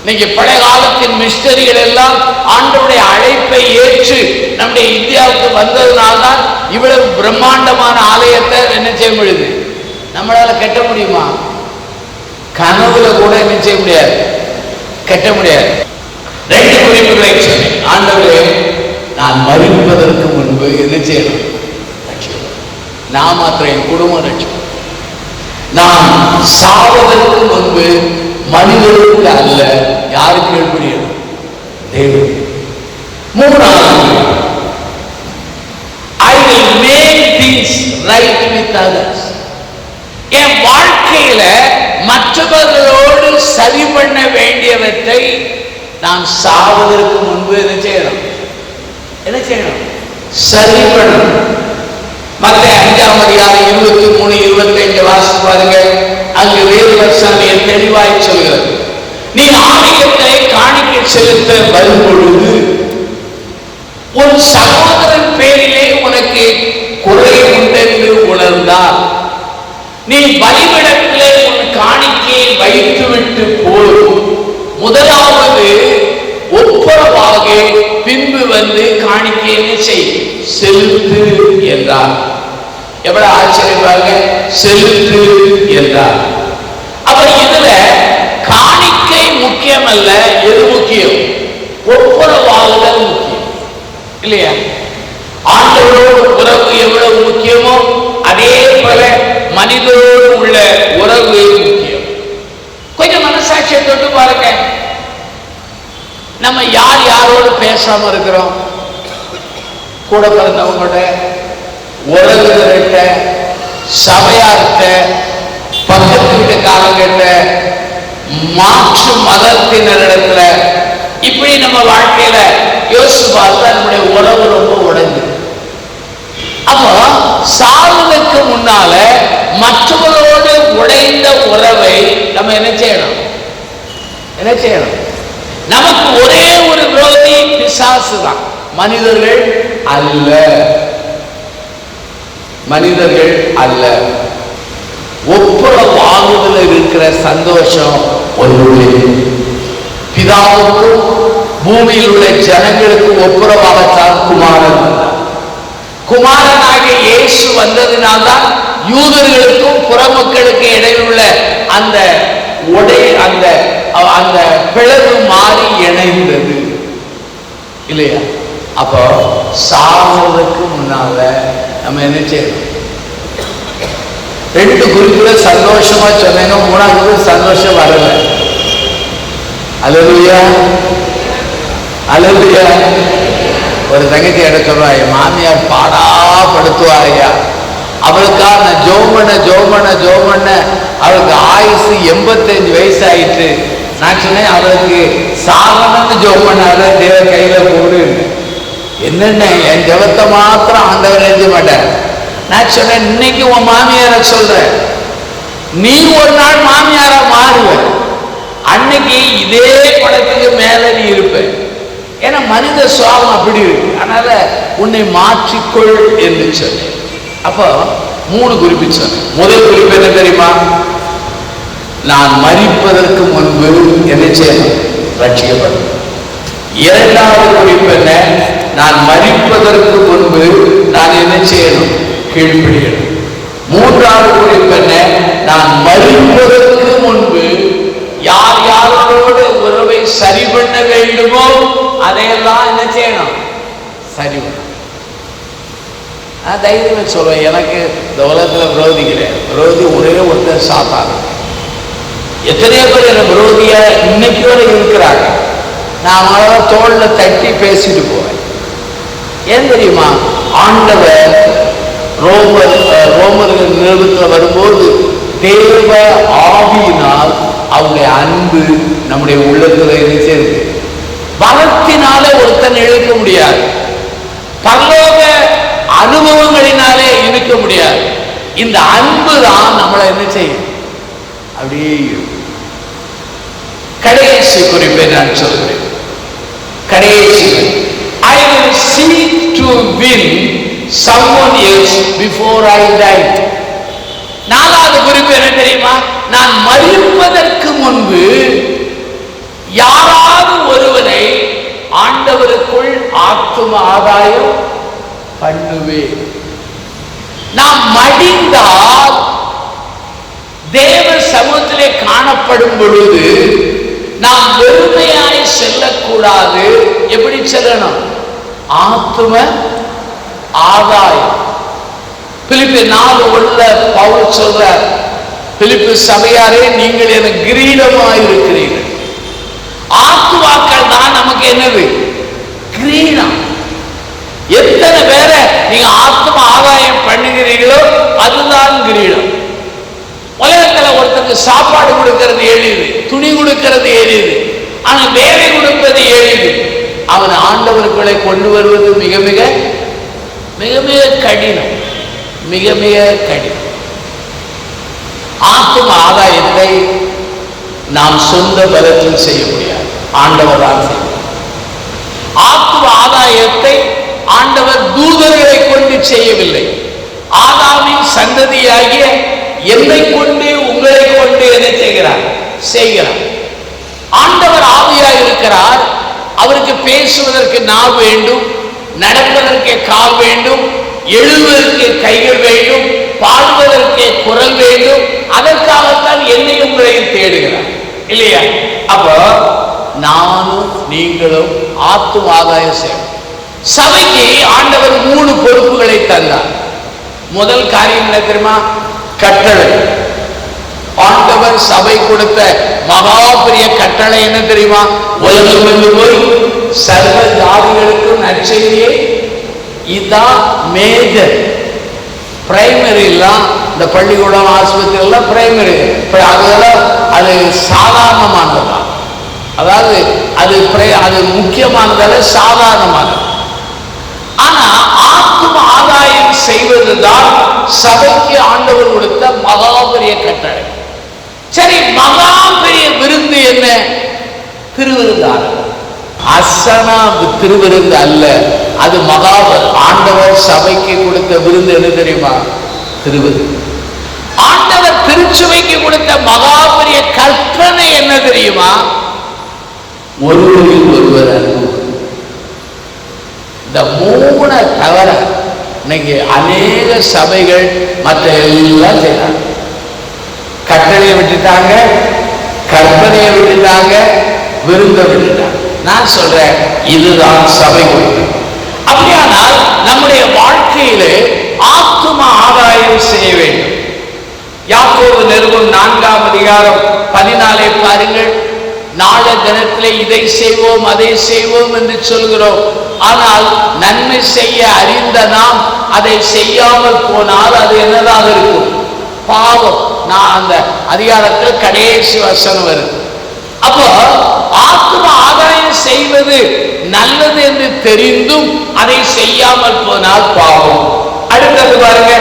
இன்னைக்கு பழைய காலத்தின் மிஷனரிகள் எல்லாம் ஆண்டவருடைய அழைப்பை ஏற்று நம்முடைய இந்தியாவுக்கு வந்ததுனால்தான் இவ்வளவு பிரம்மாண்டமான ஆலயத்தை என்ன செய்ய முடியுது? நம்மளால கட்ட முடியுமா? கனவுல கூட என்ன செய்ய முடியாது, கட்ட முடியாது. 2 குறிப்புகளை சொன்னேன். ஆண்டவரே, நான் மறிப்பதற்கு முன்பு என்ன செய்யணும்? நான் மாத்திரம் என் குடும்பம் ரட்சிக்கும். நான் சாவதற்கு முன்பு மனிதர்களுக்கு அல்ல, யாருக்கு கீழ்ப்படியணும்? தேவன். 3வது, I will make things right with others. என் வாழ்க்கையில மற்றவர்களோடு சரி பண்ண வேண்டியவற்றை நான் சாவதற்கு முன்பு என்ன செய்யணும்? என்ன செய்யணும்? சரி பண்ணணும். மத்திய 5ஆம் அதிகாரம் 23-25 வாசித்து பாருங்க. அங்கு வேதவசனம் தெளிவாய் சொல்கிறது. நீ ஆலயத்தை காணிக்கை செலுத்த வரும் பொழுது உன் சகோதரன் பேரிலே உனக்கு குறை உண்டென்று உணர்ந்தால் நீ பலிபீடத்திலே உன் காணிக்கையை வைத்துவிட்டு போய் முதலாவது ஒப்புரவாக பின்பு வந்து காணிக்கையை செய், செலுத்து என்றார். எவ்வளவு ஆச்சரியமாக செலுத்து என்றார். அப்ப இதுல காணிக்கை முக்கியம் அல்ல, எது முக்கியம்? ஒப்புரவாகுதல் முக்கியம் இல்லையா? ஆண்டவரோடு உறவு எவ்வளவு முக்கியமோ அதே போல மனிதரோடு உள்ள உறவு முக்கியம். கொஞ்சம் மனசாட்சியை தொட்டு பாருங்க. நம்ம யார் யாரோடு பேசாம இருக்கிறோம்? கூட பிறந்தவங்களோட, உறவுகிட்ட, சபையார்கிட்ட, பக்கத்து வீட்டுக்காரங்கிட்ட, மாற்று மதத்தினரிடத்துல, இப்படி நம்ம வாழ்க்கையில யோசிச்சு பார்த்தா நம்முடைய உறவு ரொம்ப உடைஞ்சு. அப்போ சாவுக்கு முன்னால மற்றவர்களோடு உடைந்த உறவை நம்ம என்ன செய்யணும்? என்ன செய்யணும்? நமக்கு ஒரே ஒரு விரோதி பிசாசு தான், மனிதர்கள் அல்ல. மனிதர்கள் அல்ல. ஒப்புரவாகுதல் இருக்கிற சந்தோஷம் ஒன்றுமே. பிதாவுக்கும் பூமியில் உள்ள ஜனங்களுக்கு ஒப்புரவாகத்தான் குமாரன் வந்தார். குமாரனாகிய இயேசு வந்ததினால்தான் யூதர்களுக்கும் புறமக்களுக்கு இடையில் உள்ள அந்த அந்த பிளவு மாறி இணைந்தது இல்லையா? அப்போ சாவதற்கு முன்னால நம்ம என்ன செய்யணும்? 2 குறிப்புல சந்தோஷமா சொன்னேங்க. 3வது சந்தோஷம் வரல. அல்லேலூயா, அல்லேலூயா. ஒரு தங்கச்சி என்கிட்ட சொல்றா, என் மாமியார் பாடாப்படுத்துவா ஐயா, அவளுக்காக நான் ஜோம் பண்ண அவளுக்கு ஆயுசு 85 வயசு ஆயிட்டு. நான் சொன்னேன், அவளுக்கு சாகணும்னு ஜோம் பண்ணாத, தேவ கையில போடு. என்னென்ன என் ஜபத்தை மாத்திரம் ஆண்டவர் எழுத மாட்டார். நான் சொன்னேன், இன்னைக்கு உன் மாமியார சொல்றேன், நீ ஒரு நாள் மாமியாரா மாறுவ, அன்னைக்கு இதே படத்துக்கு மேல நீ இருப்ப. ஏன்னா மனித சுவாபம் அப்படி இருக்கு. அதனால உன்னை மாற்றிக்கொள் என்று சொன்னேன். அப்போ 3 குறிப்பு சொன்னேன். முதல் குறிப்பு என்ன தெரியுமா? நான் மரிப்பதற்கு முன்பு என்ன செய்யணும்? ரட்சிக்கப்படும். இரண்டாவது குறிப்பு என்ன? நான் மரிப்பதற்கு முன்பு நான் என்ன செய்யணும்? கீழ்ப்படியணும். மூன்றாவது குறிப்பு என்ன? நான் மரிப்பதற்கு முன்பு யார் யாரோடு உறவை சரி பண்ண வேண்டுமோ அதையெல்லாம் என்ன செய்யணும்? சரி பண்ண. நான் தைரியமே சொல்றேன், எனக்கு இந்த உலகத்தில் விரோதி கிடையாது. விரோதி ஒரே ஒருத்தர் சாத்தான. எத்தனையோ பேர் என்ன விரோதியா இன்னைக்கு வரை இருக்கிறாங்க. நான் அவங்கள தோல்ல தட்டி பேசிட்டு போவேன். ஏன் தெரியுமா? ஆண்டவர் ரோமர்கள் நிறுவனத்தில் வரும்போது தேவ ஆவியினால் அவருடைய அன்பு நம்முடைய உள்ளத்தில் இருக்கு. பலத்தினால ஒருத்தன் இழுக்க முடியாது, பரலோக அனுபவங்களினாலே இழுக்க முடியாது. இந்த அன்பு தான் நம்மளை என்ன செய்யும்? அப்படியே கடைசி குறிப்பை நான் சொல்கிறேன். கடைசி, I will seek to win someone else before I die. நாலாவது குறிப்பு என்ன தெரியுமா? நான் மரிப்பதற்கு முன்பு யாராவது ஒருவரை ஆண்டவருக்குள் ஆத்தும ஆதாயம் பண்ணுவேன். நாம் மடிந்தால் தேவ சமூகத்திலே காணப்படும் பொழுது நாம் வெறுமையாய் செல்லக்கூடாது. எப்படி செல்லணும்? ஆத்தும ஆதாயம். பிலிப்பி 4:1 பவுல் சொல்றார், பிலிப்பி சபையாரே நீங்கள் எனக்கு கிரீடமாய் இருக்கிறீர்கள். ஆத்துமாக்கள் தான் நமக்கு என்னது? கிரீடம். எத்தனை பேரை நீங்க ஆத்தும ஆதாயம் பண்ணுகிறீர்களோ அதுதான் கிரீடம். உலகத்துல ஒருத்தருக்கு சாப்பாடு கொடுக்கிறது எளிது, துணி கொடுக்கிறது எளிது, ஆனா வேலை கொடுப்பது எளிது. அவன் ஆண்டவர்களை கொண்டு வருவது மிக மிக மிக மிக கடினம், மிக மிக கடினம். ஆத்தும ஆதாயத்தை நாம் சொந்த பலத்தில் செய்ய முடியாது, ஆண்டவர் தான் செய்வார். ஆத்தும ஆதாயத்தை ஆண்டவர் தூதர்களை கொண்டு செய்யவில்லை, ஆதாமின் சந்ததியாகிய என்னை கொண்டு உங்களை கொண்டு என்ன செய்கிறார்? ஆண்டவர் ஆவியாய் இருக்கிறார். அவருக்கு பேசுவதற்கு நாவு வேண்டும், நடப்பதற்கு கால் வேண்டும், எழுவதற்கு கைகள் வேண்டும், பாடுவதற்கு குரல் வேண்டும். அதற்காகத்தான் என்னை உங்களையும் தேடுகிறார் இல்லையா? அப்ப நானும் நீங்களும் ஆத்தும ஆதாயம் செய்யணும். சபைக்கு ஆண்டவர் 3 பொறுப்புகளை தந்தார். முதல் காரியம் என்ன தெரியுமா? கட்டளை. ஆண்டவர் சபை கொடுத்த மகா பெரிய கட்டளை என்ன தெரியுமா? உலகமெங்கு போய் சர்வ ஜாதிகளுக்கும் நற்செய்தியை. இதுதான் மேஜர். பிரைமரி எல்லாம் இந்த பள்ளிக்கூடம் ஆஸ்பத்திரி எல்லாம் பிரைமரி, அதெல்லாம் அது சாதாரணமானதுதான். அதாவது அது முக்கியமானதல்ல, சாதாரணமானது. ஆனா ஆத்தும ஆதாயம் செய்வதுதான் சபைக்கு ஆண்டவர் கொடுத்த மகா பெரிய கட்டளை. சரி, மகா பெரிய விருந்து என்ன? திருவிருந்தார். அசனா திருவிருந்து அல்ல, அது மகாவர். ஆண்டவர் சபைக்கு கொடுத்த விருந்து என்ன தெரியுமா? திருவிருந்து. ஆண்டவர் திருச்சபைக்கு கொடுத்த மகா பெரிய கற்பனை என்ன தெரியுமா? ஒருவரில் ஒருவர் அன்பு. இந்த 3 தவிர இன்னைக்கு அநேக சபைகள் மற்ற எல்லாம் செய்யறாங்க. கட்டளையை விட்டுட்டாங்க, கற்பனையை விட்டுட்டாங்க, விருந்த விட்டுட்டாங்க. நான் சொல்றேன், இதுதான் சபை கொடுக்கும். அப்படியானால் நம்முடைய வாழ்க்கையிலே ஆத்தும ஆதாயம் செய்ய வேண்டும். யாக்கோபு நிருபம் 4ஆம் அதிகாரம் 14 பாருங்கள். நாள தினத்திலே இதை செய்வோம் அதை செய்வோம் என்று சொல்கிறோம், ஆனால் நன்மை செய்ய அறிந்த நாம் அதை செய்யாமல் போனால் அது என்னதாக இருக்கும்? பாவம். நான் அந்த அதிகாரத்தில் கடைசி வசனம் வருது. அப்போ ஆத்தும ஆதாயம் செய்வது நல்லது என்று தெரிந்தும் அதை செய்யாமல் போனால் பாவம். அடுத்தது பாருங்க,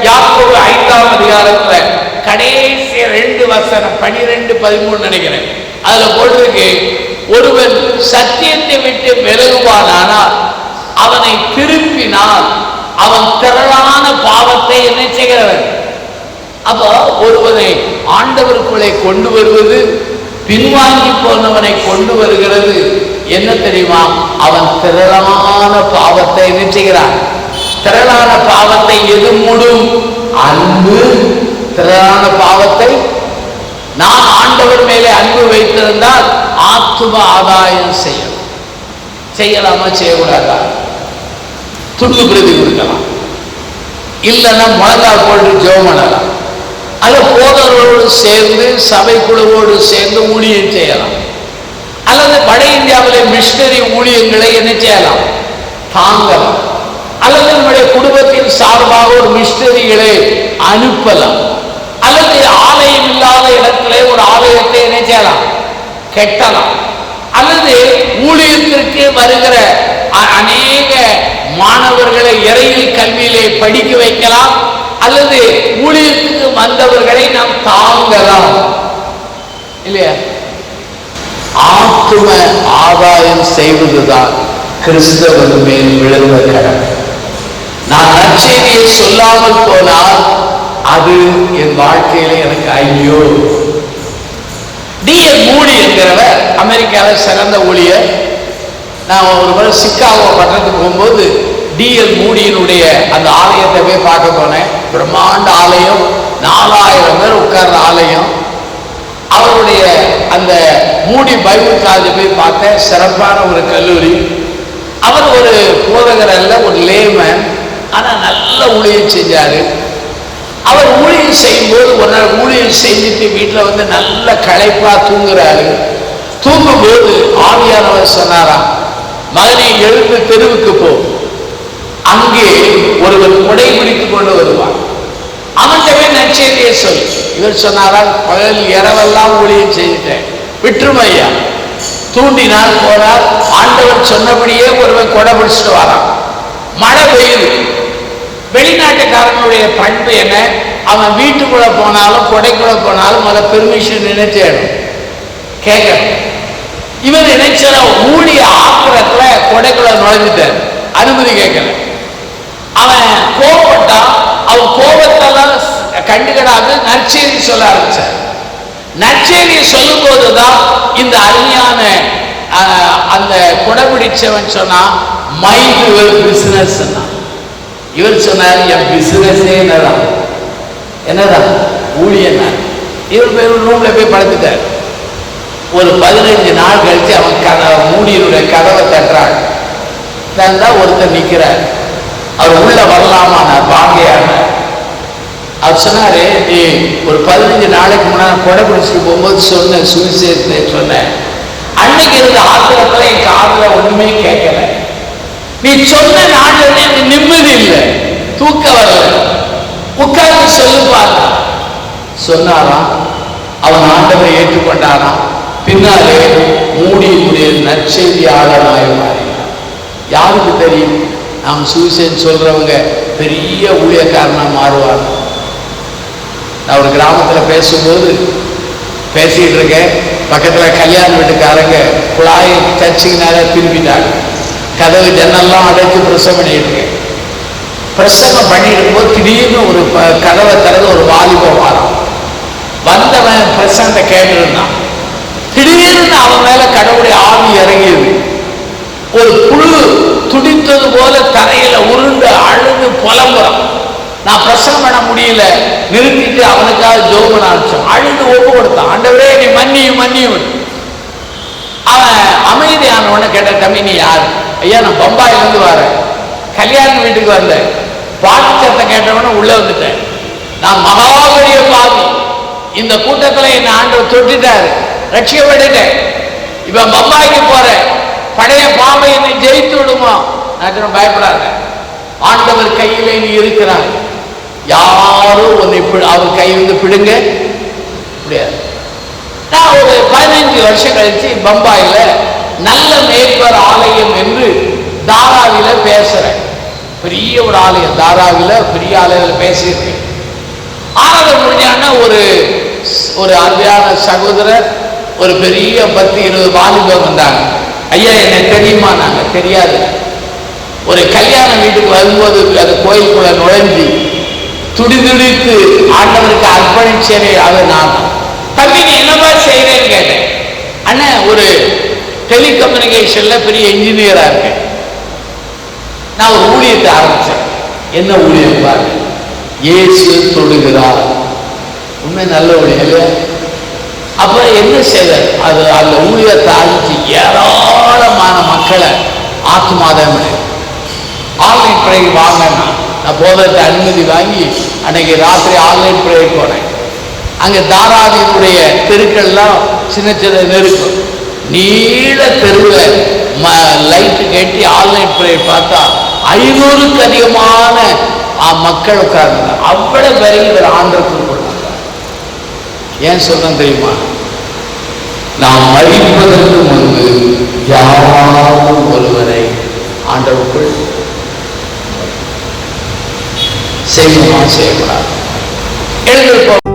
யாக்கோபு 5ஆம் அதிகாரத்துல கடைசி 2 வசனம் 12, 13 நினைக்கிறேன். அதுல போட்டிருக்கு, ஒருவன் சத்தியத்தை விட்டு விலகுவானால் அவனை திருப்பினால் அவன் திரளான பாவத்தை என்ன செய்கிறவன்? அப்போ ஒருவனை ஆண்டவருக்குள்ளே கொண்டு வருவது பின்வாங்கி போனவனை கொண்டு வருகிறது என்ன தெரியுமா? அவன் திரளான பாவத்தை என்ன செய்கிறான்? திரளான பாவத்தை எது மூடும்? அன்பு. திரளான பாவத்தை நான் ஆண்டவர் மேலே அன்பு வைத்திருந்தால் ஆத்தும ஆதாயம் செய்யலாமா செய்யக்கூடாதா? துண்டு பிரதி கொடுக்கலாம், இல்லைன்னா முழங்கால் போட்டு ஜெபம் பண்ணலாம், அல்லது போதவர்களோடு சேர்ந்து சபை குழுவோடு சேர்ந்து ஊழியம் செய்யலாம், அல்லது வட இந்தியாவிலே மிஷனரி ஊழியங்களை என்ன செய்யலாம்? தாங்கலாம், அல்லது நம்முடைய குடும்பத்தின் சார்பாக ஒரு மிஷனரிகளை அனுப்பலாம், அல்லது ஆலயம் இல்லாத இடத்திலே ஒரு ஆலயத்தை என்ன செய்யலாம்? கட்டலாம், அல்லது ஊழியத்திற்கு வருகிற அநேக மாணவர்களை இறையில் கல்வியிலே படிக்க வைக்கலாம், அல்லது ஊழியத்துக்கு வந்தவர்களை நாம் தாங்கலாம், இல்லையா? ஆத்தும ஆதாயம் செய்வதுதான் கிறிஸ்தவன் மேல் விழுந்த கடமை. நான் நற்செய்தியை சொல்லாமல் போனால் அது என் வாழ்க்கையில எனக்கு ஐயோ. D.L. மூடி என்கிறவர் அமெரிக்காவில் சிறந்த ஊழியர். நான் ஒரு முறை சிக்காகோ பட்டணத்துக்கு போகும்போது D.L. மூடியினுடைய அந்த ஆலயத்தை போய் பார்க்க போனேன். பிரம்மாண்ட ஆலயம், 4000 பேர் உட்கார்ற ஆலயம். அவருடைய அந்த மூடி பைபிள் காலேஜ் போய் பார்த்தேன். சிறப்பான ஒரு கல்லூரி. அவர் ஒரு போதகர் அல்ல, ஒரு லேமன், ஆனால் நல்ல ஊழியம் செஞ்சாரு. அவர் ஊழியம் செய்யும்போது ஒரு நாள் ஊழியம் செஞ்சுட்டு வீட்டில் வந்து நல்ல களைப்பா தூங்குறாரு. தூங்கும்போது ஆவியானவர் சொன்னாராம், மகனை எழுந்து தெருவுக்கு போ, அங்கே ஒருவர் கொடை பிடித்து கொண்டு வருவார், அவன்கிட்டவே நற்செய்தியை சொல்லு. இவர் சொன்னாரால், பகல் இரவெல்லாம் ஊழியம் செய்துட்டேன், விட்டுருமையா. தூண்டினால் போனார். ஆண்டவர் சொன்னபடியே ஒருவன் கொடை பிடிச்சிட்டு வரான். மழை பெய்யுது. வெளிநாட்டுக்காரனுடைய பண்பு என்ன? அவன் வீட்டுக்குள்ள போனாலும் கொடைக்குள்ள போனாலும் முதல்ல பெர்மிஷன் நினைச்சேடும் கேட்கணும். இவர் நினைச்ச ஊழிய ஆத்திரத்துல கொடைக்குள்ள நுழைஞ்சிட்டார், அனுமதி கேட்கல. அவன் கோபப்பட்டான். அவன் கோபத்தெல்லாம் கண்டுகிடாது நற்செய்தி சொல்ல ஆரம்பிச்சார். நற்செய்தியை சொல்லும் போதுதான் இந்த அருமையான அந்த கொடைபிடிச்சவன் சொன்னா, மைண்ட் யுவர் பிசினஸ். இவர் சொன்னார், என் பிசினஸே என்னதான் ஊழியன். இவர் போய் ரூம்ல போய் படுத்துட்டார். ஒரு 15 நாள் கழிச்சு அவன் மூடியினுடைய கதவை தட்டுறாங்க. தந்தா ஒருத்தர் நிற்கிறார். அவர் உள்ள வரலாமா? நான் வாங்கையான. அவர் சொன்னாரு, நீ ஒரு 15 நாளைக்கு முன்னாடி கொடை பிடிச்சிட்டு போகும்போது சொன்ன சுவிசேஷத்தை சொன்னேன். அன்னைக்கு இருந்த ஆத்திரத்துல என் காதுல ஒண்ணுமே கேட்கல. நீ சொன்ன நாள்ல எனக்கு நிம்மதி இல்லை, தூக்க வரல, உட்கார்ந்து சொல்லுப்பாங்க சொன்னாராம். அவன் ஆண்டவரை ஏற்றுக்கொண்டாராம். பின்னாலே மூடியினுடைய நற்செய்தியாளராக மாறினார். யாருக்கு தெரியும்? நாம் சுவிசேஷம் சொல்றவங்க பெரிய ஊழியக்காரனா மாறுவாங்க. நான் ஒரு கிராமத்தில் பேசும்போது பேசிட்டு இருக்கேன். பக்கத்துல கல்யாண வீட்டுக்காரங்க குழாயை தச்சுக்கினால திரும்பிட்டாங்க. கதவு ஜன்னெல்லாம் அடைச்சு பிரசவம் பண்ணிட்டு இருக்கேன். பிரசவம் பண்ணிட்டு போது திடீர்னு ஒரு கதவை திறந்து ஒரு வாலிபம் வாரம் வந்தவன் பிரசவத்தை கேட்டுருந்தான். திடீர்னு அவன் மேல கடவுளுடைய ஆவி இறங்கியது. ஒரு புழு துடித்தது போல தரையில உருண்டு அழுது புலம்புறான். நான் பிரசவம் பண்ண முடியல, நிறுத்திட்டு அவனுக்காக ஜெபம் பண்ண ஆரம்பிச்சோம். அழுது ஒப்பு கொடுத்தான், ஆண்டவரே நீ மன்னியும். அவன் அமைதியான உடனே கேட்ட, தம்பி நீ யாரு? ஐயா நான் பம்பாயில இருந்து வரேன், கல்யாண வீட்டுக்கு வந்தேன், பாட்டு சத்தம் கேட்டவன உள்ள வந்துட்டேன், நான் மகாபலிய பாவி, இந்த கூட்டத்தில் என்ன ஆண்டவர் தொட்டுட்டாரு, ரட்சிக்கப்பட்டுட்டேன், இப்ப பம்பாய்க்கு போறேன், பழைய பாவை என்னை ஜெயித்து விடுமா? நான் பயப்படாத, ஆண்டவர் கையிலே நீ இருக்கிறார், யாரும் உன்னை அவர் கையிலிருந்து பிடுங்க முடியாது. நான் ஒரு 15 வருஷம் கழிச்சு பம்பாயில நல்ல மேய்ப்பர் ஆலயம் என்று தாராவில பேசுறேன். பெரிய ஒரு ஆலயம், தாராவில பெரிய ஆலயத்தில் பேசியிருக்கேன். ஆராதனை முடிஞ்சான்னா ஒரு அருமையான சகோதரர், ஒரு பெரிய 10-20 வாலிபர் வந்தாங்க. ஐயா என்ன தெரியுமா? நாங்க தெரியாது. ஒரு கல்யாண வீட்டுக்கு வரும்போது அது கோயிலுக்குள்ள நுழைஞ்சி துடிதுடித்து ஆண்டவருக்கு அர்ப்பணிச்சேனே அது நான். தம்பி நீ என்னமா செய்யறேன்னு கேட்டேன். அண்ணன் ஒரு டெலிகம்யூனிகேஷன்ல பெரிய இன்ஜினியரா இருக்கேன். நான் ஒரு ஊழியத்தை ஆரம்பிச்சேன். என்ன ஊழியம் பாருங்க, இயேசு தொடுகிறார். உண்மை நல்ல ஊழியம் இல்லையா? அப்ப என்ன செய்த அது அந்த ஊழியத்தை ஆரம்பிச்சு ஏராளமான மக்களை ஆத்மாதம் ஆன்லைன் ப்ரேயர் வாங்கினா நான் போதத்தை அனுமதி வாங்கி அன்னைக்கு ராத்திரி ஆன்லைன் ப்ரேயர் போனேன். அங்கே தாராவியினுடைய தெருக்கள்லாம் சின்ன சின்ன நெருக்கம், நீள தெருவில் லைட்டு கட்டி ஆன்லைன் ப்ரேயர் பார்த்தா 500க்கு அதிகமான மக்கள் உட்கார்ந்து அவ்வளவு வரைக்கும் இவர் ஆண்டருக்குள் கொண்டாங்க. ஏன் சொல்றேன் தெரியுமா? நாம் மறிப்பதற்கு முன்பு யாரும் ஒருவரை ஆண்டவருக்குள் செய்யணுமா செய்யக்கூடாது. எழுதியிருப்போம்.